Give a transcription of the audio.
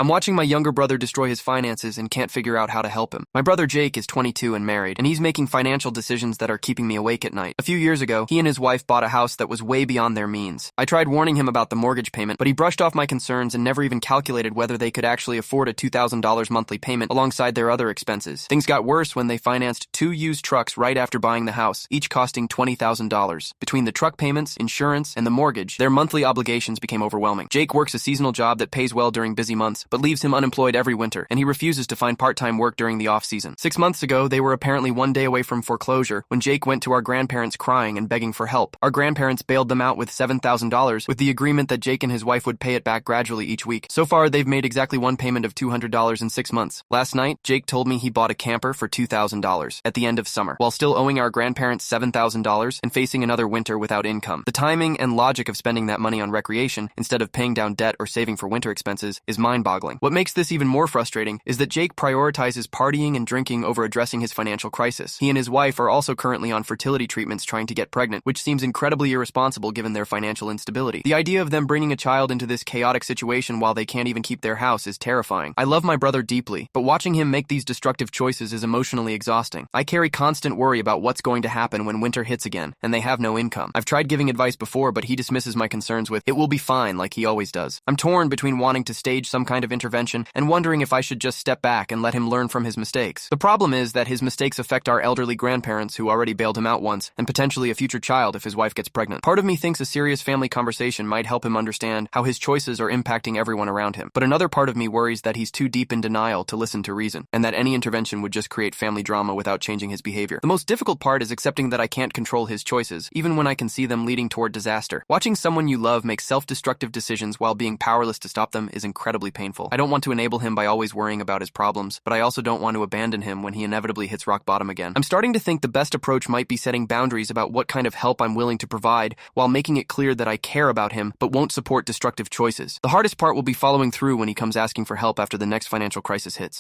I'm watching my younger brother destroy his finances and can't figure out how to help him. My brother Jake is 22 and married, and he's making financial decisions that are keeping me awake at night. A few years ago, he and his wife bought a house that was way beyond their means. I tried warning him about the mortgage payment, but he brushed off my concerns and never even calculated whether they could actually afford a $2,000 monthly payment alongside their other expenses. Things got worse when they financed 2 used trucks right after buying the house, each costing $20,000. Between the truck payments, insurance, and the mortgage, their monthly obligations became overwhelming. Jake works a seasonal job that pays well during busy months, but leaves him unemployed every winter, and he refuses to find part-time work during the off-season. 6 months ago, they were apparently one day away from foreclosure when Jake went to our grandparents crying and begging for help. Our grandparents bailed them out with $7,000 with the agreement that Jake and his wife would pay it back gradually each week. So far, they've made exactly one payment of $200 in 6 months. Last night, Jake told me he bought a camper for $2,000 at the end of summer, while still owing our grandparents $7,000 and facing another winter without income. The timing and logic of spending that money on recreation instead of paying down debt or saving for winter expenses is mind-boggling. What makes this even more frustrating is that Jake prioritizes partying and drinking over addressing his financial crisis. He and his wife are also currently on fertility treatments trying to get pregnant, which seems incredibly irresponsible given their financial instability. The idea of them bringing a child into this chaotic situation while they can't even keep their house is terrifying. I love my brother deeply, but watching him make these destructive choices is emotionally exhausting. I carry constant worry about what's going to happen when winter hits again, and they have no income. I've tried giving advice before, but he dismisses my concerns with, "It will be fine," like he always does. I'm torn between wanting to stage some kind of intervention and wondering if I should just step back and let him learn from his mistakes. The problem is that his mistakes affect our elderly grandparents who already bailed him out once, and potentially a future child if his wife gets pregnant. Part of me thinks a serious family conversation might help him understand how his choices are impacting everyone around him. But another part of me worries that he's too deep in denial to listen to reason, and that any intervention would just create family drama without changing his behavior. The most difficult part is accepting that I can't control his choices, even when I can see them leading toward disaster. Watching someone you love make self-destructive decisions while being powerless to stop them is incredibly painful. I don't want to enable him by always worrying about his problems, but I also don't want to abandon him when he inevitably hits rock bottom again. I'm starting to think the best approach might be setting boundaries about what kind of help I'm willing to provide while making it clear that I care about him but won't support destructive choices. The hardest part will be following through when he comes asking for help after the next financial crisis hits.